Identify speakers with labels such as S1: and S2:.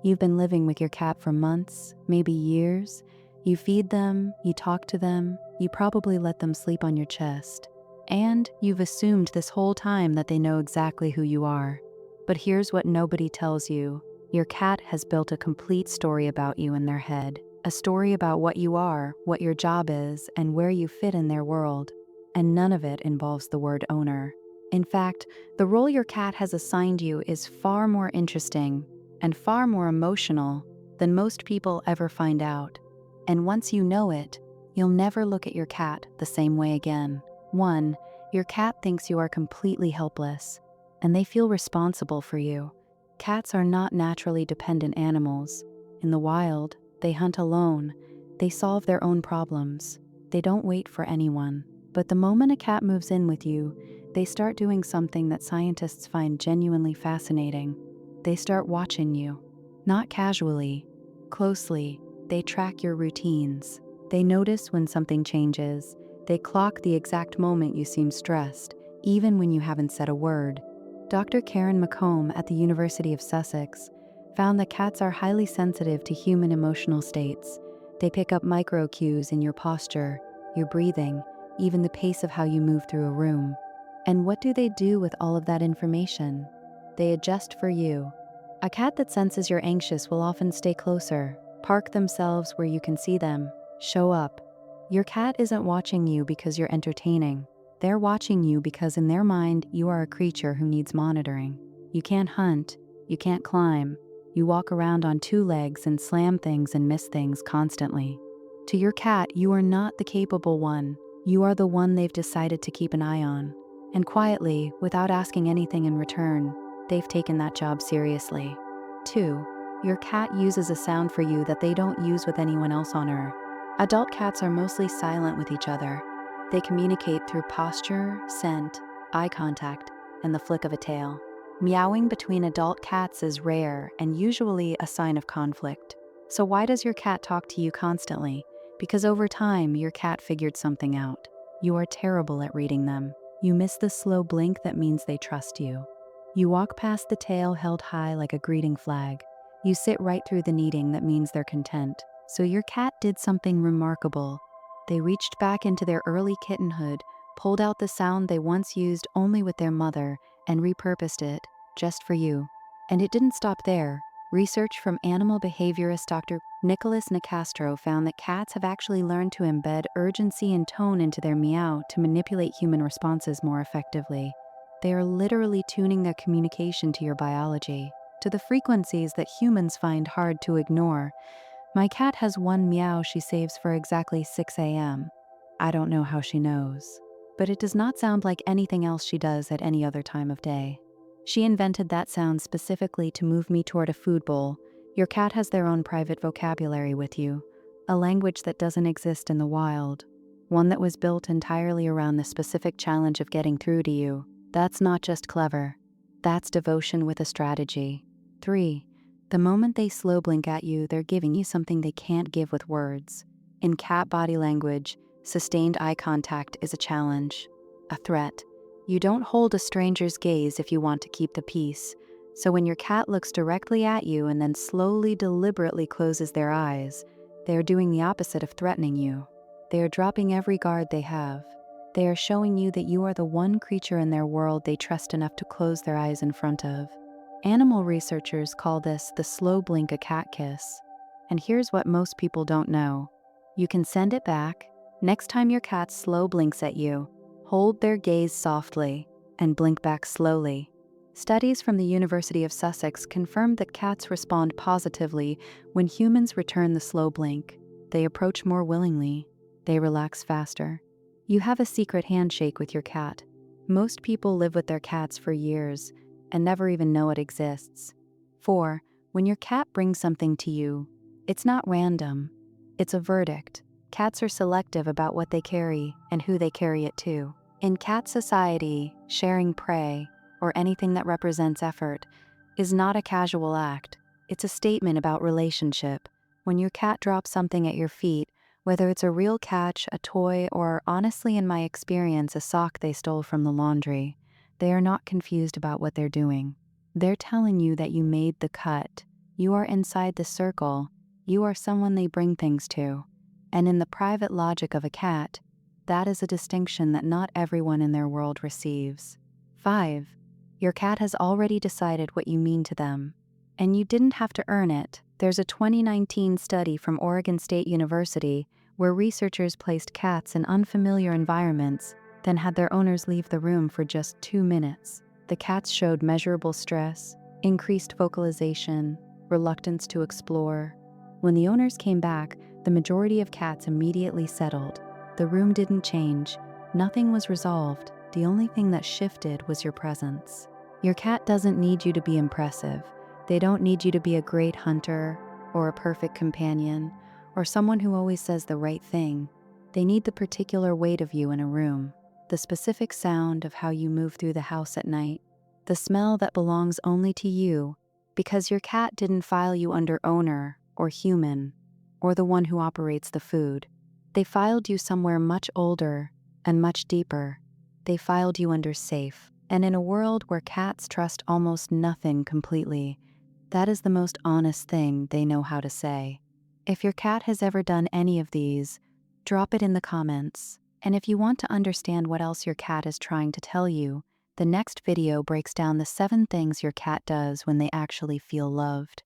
S1: You've been living with your cat for months, maybe years. You feed them, you talk to them, you probably let them sleep on your chest. And you've assumed this whole time that they know exactly who you are. But here's what nobody tells you. Your cat has built a complete story about you in their head. A story about what you are, what your job is, and where you fit in their world. And none of it involves the word owner. In fact, the role your cat has assigned you is far more interesting and far more emotional than most people ever find out. And once you know it, you'll never look at your cat the same way again. 1. Your cat thinks you are completely helpless, and they feel responsible for you. Cats are not naturally dependent animals. In the wild, they hunt alone. They solve their own problems. They don't wait for anyone. But the moment a cat moves in with you, they start doing something that scientists find genuinely fascinating. They start watching you. Not casually, closely. They track your routines. They notice when something changes. They clock the exact moment you seem stressed, even when you haven't said a word. Dr. Karen McComb at the University of Sussex found that cats are highly sensitive to human emotional states. They pick up micro cues in your posture, your breathing, even the pace of how you move through a room. And what do they do with all of that information? They adjust for you. A cat that senses you're anxious will often stay closer, park themselves where you can see them, show up. Your cat isn't watching you because you're entertaining. They're watching you because in their mind, you are a creature who needs monitoring. You can't hunt, you can't climb. You walk around on 2 legs and slam things and miss things constantly. To your cat, you are not the capable one. You are the one they've decided to keep an eye on. And quietly, without asking anything in return, they've taken that job seriously. 2. Your cat uses a sound for you that they don't use with anyone else on Earth. Adult cats are mostly silent with each other. They communicate through posture, scent, eye contact, and the flick of a tail. Meowing between adult cats is rare and usually a sign of conflict. So why does your cat talk to you constantly? Because over time, your cat figured something out. You are terrible at reading them. You miss the slow blink that means they trust you. You walk past the tail held high like a greeting flag. You sit right through the kneading that means they're content. So your cat did something remarkable. They reached back into their early kittenhood, pulled out the sound they once used only with their mother, and repurposed it, just for you. And it didn't stop there. Research from animal behaviorist Dr. Nicholas Nicastro found that cats have actually learned to embed urgency and tone into their meow to manipulate human responses more effectively. They are literally tuning their communication to your biology, to the frequencies that humans find hard to ignore. My cat has one meow she saves for exactly 6 a.m. I don't know how she knows, but it does not sound like anything else she does at any other time of day. She invented that sound specifically to move me toward a food bowl. Your cat has their own private vocabulary with you, a language that doesn't exist in the wild, one that was built entirely around the specific challenge of getting through to you. That's not just clever. That's devotion with a strategy. 3. The moment they slow blink at you, they're giving you something they can't give with words. In cat body language, sustained eye contact is a challenge, a threat. You don't hold a stranger's gaze if you want to keep the peace. So when your cat looks directly at you and then slowly, deliberately closes their eyes, they are doing the opposite of threatening you. They are dropping every guard they have. They are showing you that you are the one creature in their world they trust enough to close their eyes in front of. Animal researchers call this the slow blink a cat kiss. And here's what most people don't know. You can send it back. Next time your cat slow blinks at you, hold their gaze softly and blink back slowly. Studies from the University of Sussex confirmed that cats respond positively when humans return the slow blink. They approach more willingly. They relax faster. You have a secret handshake with your cat. Most people live with their cats for years and never even know it exists. 4. When your cat brings something to you, it's not random. It's a verdict. Cats are selective about what they carry and who they carry it to. In cat society, sharing prey, or anything that represents effort, is not a casual act. It's a statement about relationship. When your cat drops something at your feet, whether it's a real catch, a toy, or honestly in my experience a sock they stole from the laundry, they are not confused about what they're doing. They're telling you that you made the cut. You are inside the circle. You are someone they bring things to. And in the private logic of a cat, that is a distinction that not everyone in their world receives. 5. Your cat has already decided what you mean to them. And you didn't have to earn it. There's a 2019 study from Oregon State University where researchers placed cats in unfamiliar environments, then had their owners leave the room for just 2 minutes. The cats showed measurable stress, increased vocalization, reluctance to explore. When the owners came back, the majority of cats immediately settled. The room didn't change. Nothing was resolved. The only thing that shifted was your presence. Your cat doesn't need you to be impressive. They don't need you to be a great hunter or a perfect companion or someone who always says the right thing. They need the particular weight of you in a room, the specific sound of how you move through the house at night, the smell that belongs only to you because your cat didn't file you under owner or human or the one who operates the food. They filed you somewhere much older and much deeper. They filed you under safe. And in a world where cats trust almost nothing completely, that is the most honest thing they know how to say. If your cat has ever done any of these, drop it in the comments. And if you want to understand what else your cat is trying to tell you, the next video breaks down the 7 things your cat does when they actually feel loved.